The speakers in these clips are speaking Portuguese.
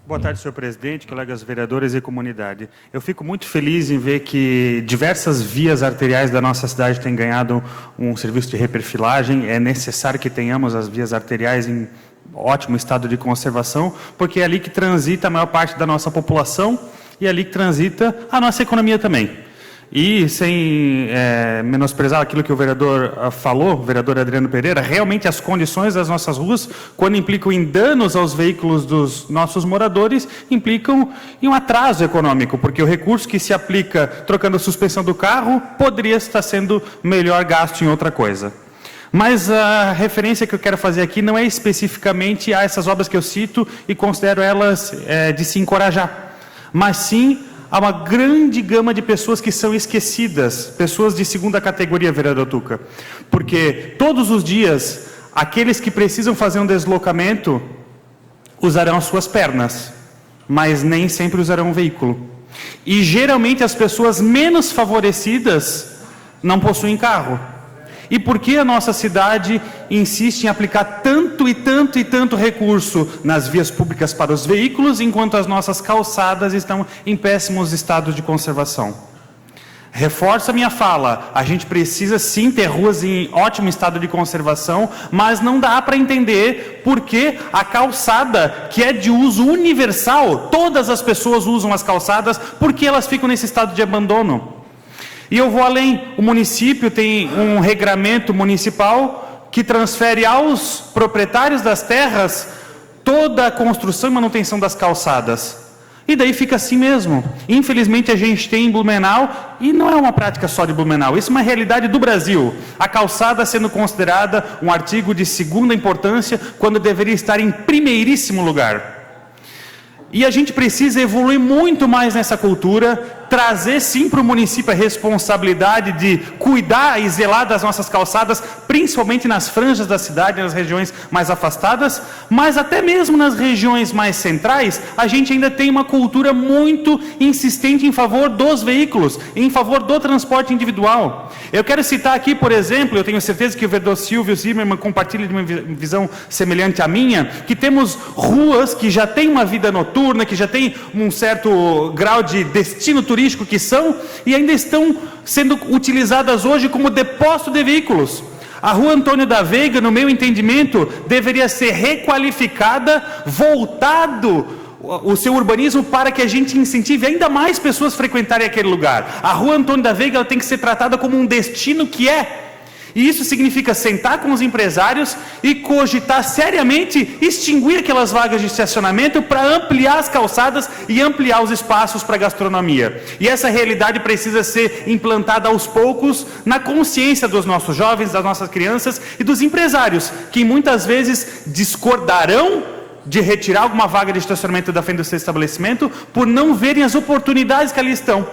Boa tarde, senhor presidente, colegas vereadores e comunidade. Eu fico muito feliz em ver que diversas vias arteriais da nossa cidade têm ganhado um serviço de reperfilagem. É necessário que tenhamos as vias arteriais em ótimo estado de conservação, porque é ali que transita a maior parte da nossa população e é ali que transita a nossa economia também. E, sem menosprezar aquilo que o vereador falou, o vereador Adriano Pereira, realmente as condições das nossas ruas, quando implicam em danos aos veículos dos nossos moradores, implicam em um atraso econômico, porque o recurso que se aplica trocando a suspensão do carro poderia estar sendo melhor gasto em outra coisa. Mas a referência que eu quero fazer aqui não é especificamente a essas obras que eu cito e considero elas de se encorajar, mas sim há uma grande gama de pessoas que são esquecidas, pessoas de segunda categoria, vereador Tuca, porque todos os dias, aqueles que precisam fazer um deslocamento usarão as suas pernas, mas nem sempre usarão um veículo. E geralmente as pessoas menos favorecidas não possuem carro. E por que a nossa cidade insiste em aplicar tanto e tanto e tanto recurso nas vias públicas para os veículos, enquanto as nossas calçadas estão em péssimos estados de conservação? Reforço a minha fala, a gente precisa sim ter ruas em ótimo estado de conservação, mas não dá para entender por que a calçada, que é de uso universal, todas as pessoas usam as calçadas, por que elas ficam nesse estado de abandono? E eu vou além, o município tem um regramento municipal que transfere aos proprietários das terras toda a construção e manutenção das calçadas. E daí fica assim mesmo. Infelizmente a gente tem em Blumenau, e não é uma prática só de Blumenau, isso é uma realidade do Brasil. A calçada sendo considerada um artigo de segunda importância, quando deveria estar em primeiríssimo lugar. E a gente precisa evoluir muito mais nessa cultura, trazer sim para o município a responsabilidade de cuidar e zelar das nossas calçadas, principalmente nas franjas da cidade, nas regiões mais afastadas, mas até mesmo nas regiões mais centrais, a gente ainda tem uma cultura muito insistente em favor dos veículos, em favor do transporte individual. Eu quero citar aqui, por exemplo, eu tenho certeza que o vereador Silvio Zimmermann compartilha de uma visão semelhante à minha, que temos ruas que já têm uma vida noturna, que já têm um certo grau de destino turístico que são, e ainda estão sendo utilizadas hoje como depósito de veículos. A rua Antônio da Veiga, no meu entendimento, deveria ser requalificada, voltado o seu urbanismo para que a gente incentive ainda mais pessoas a frequentarem aquele lugar. A rua Antônio da Veiga ela tem que ser tratada como um destino que é. E isso significa sentar com os empresários e cogitar seriamente extinguir aquelas vagas de estacionamento para ampliar as calçadas e ampliar os espaços para a gastronomia. E essa realidade precisa ser implantada aos poucos na consciência dos nossos jovens, das nossas crianças e dos empresários, que muitas vezes discordarão de retirar alguma vaga de estacionamento da frente do seu estabelecimento por não verem as oportunidades que ali estão.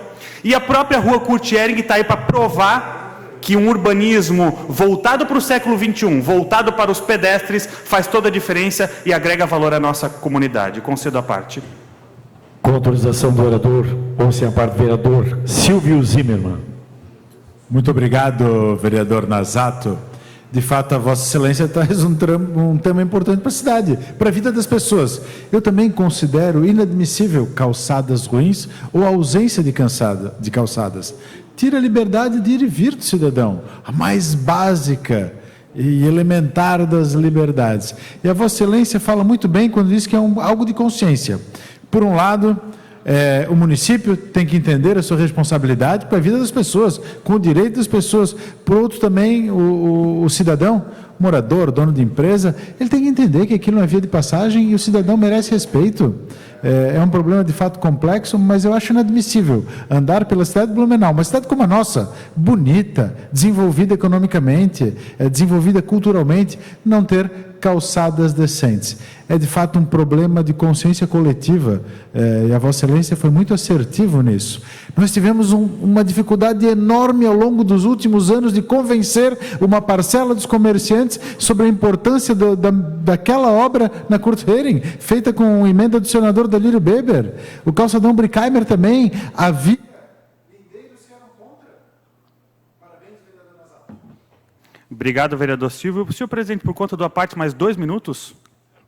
E a própria rua Kurt Ehring está aí para provar que um urbanismo voltado para o século XXI, voltado para os pedestres, faz toda a diferença e agrega valor à nossa comunidade. Concedo a parte. Com autorização do orador, ouça a parte do vereador Silvio Zimmermann. Muito obrigado, vereador Nazato. De fato, a Vossa Excelência traz um tema importante para a cidade, para a vida das pessoas. Eu também considero inadmissível calçadas ruins ou a ausência de calçadas. Tira a liberdade de ir e vir do cidadão, a mais básica e elementar das liberdades. E a Vossa Excelência fala muito bem quando diz que é algo de consciência. Por um lado, o município tem que entender a sua responsabilidade para a vida das pessoas, com o direito das pessoas. Por outro também, o cidadão, morador, dono de empresa, ele tem que entender que aquilo é uma via de passagem e o cidadão merece respeito. É um problema de fato complexo, mas eu acho inadmissível andar pela cidade de Blumenau, uma cidade como a nossa, bonita, desenvolvida economicamente, desenvolvida culturalmente, não ter calçadas decentes. É de fato um problema de consciência coletiva, e a Vossa Excelência foi muito assertivo nisso. Nós tivemos uma dificuldade enorme ao longo dos últimos anos de convencer uma parcela dos comerciantes sobre a importância daquela obra na Kurt Ehring, feita com emenda do senador Dalírio Beber. O calçadão Brickheimer também havia. Obrigado, vereador Silvio. Senhor presidente, por conta do aparte, mais 2 minutos?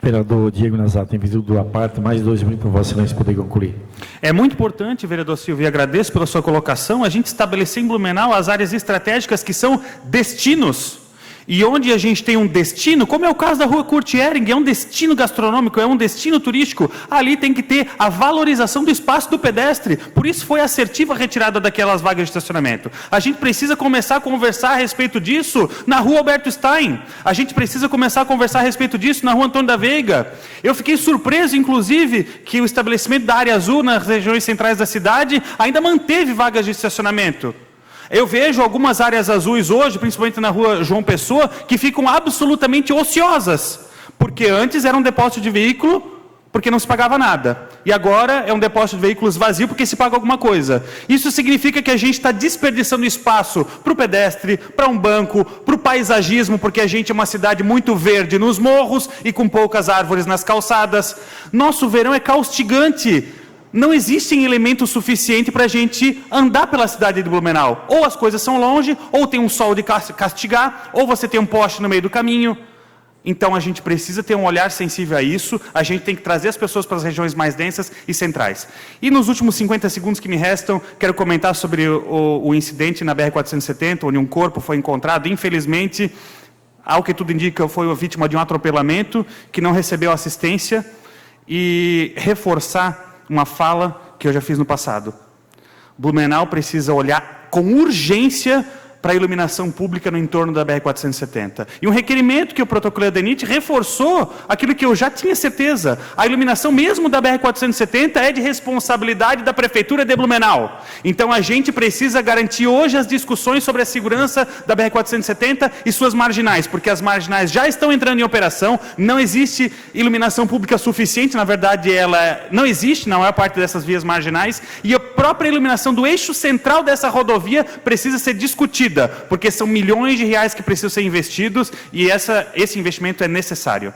Vereador Diego Nazato, em virtude da parte, mais 2 minutos para Vossa Excelência poder concluir. É muito importante, vereador Silvio, e agradeço pela sua colocação, a gente estabelecer em Blumenau as áreas estratégicas que são destinos. E onde a gente tem um destino, como é o caso da Rua Kurt Ehring, é um destino gastronômico, é um destino turístico, ali tem que ter a valorização do espaço do pedestre. Por isso foi assertiva a retirada daquelas vagas de estacionamento. A gente precisa começar a conversar a respeito disso na Rua Alberto Stein. A gente precisa começar a conversar a respeito disso na Rua Antônio da Veiga. Eu fiquei surpreso, inclusive, que o estabelecimento da área azul nas regiões centrais da cidade ainda manteve vagas de estacionamento. Eu vejo algumas áreas azuis hoje, principalmente na Rua João Pessoa, que ficam absolutamente ociosas, porque antes era um depósito de veículo, porque não se pagava nada. E agora é um depósito de veículos vazio, porque se paga alguma coisa. Isso significa que a gente está desperdiçando espaço para o pedestre, para um banco, para o paisagismo, porque a gente é uma cidade muito verde nos morros e com poucas árvores nas calçadas. Nosso verão é caustigante. Não existem elementos suficientes para a gente andar pela cidade de Blumenau. Ou as coisas são longe, ou tem um sol de castigar, ou você tem um poste no meio do caminho. Então a gente precisa ter um olhar sensível a isso, a gente tem que trazer as pessoas para as regiões mais densas e centrais. E nos últimos 50 segundos que me restam, quero comentar sobre o incidente na BR-470, onde um corpo foi encontrado, infelizmente, ao que tudo indica, foi a vítima de um atropelamento, que não recebeu assistência, e reforçar uma fala que eu já fiz no passado. Blumenau precisa olhar com urgência para a iluminação pública no entorno da BR-470. E um requerimento que o protocolo da DENIT reforçou aquilo que eu já tinha certeza. A iluminação mesmo da BR-470 é de responsabilidade da Prefeitura de Blumenau. Então a gente precisa garantir hoje as discussões sobre a segurança da BR-470 e suas marginais, porque as marginais já estão entrando em operação, não existe iluminação pública suficiente, na verdade ela não existe na maior parte dessas vias marginais, e a própria iluminação do eixo central dessa rodovia precisa ser discutida, porque são milhões de reais que precisam ser investidos e esse investimento é necessário.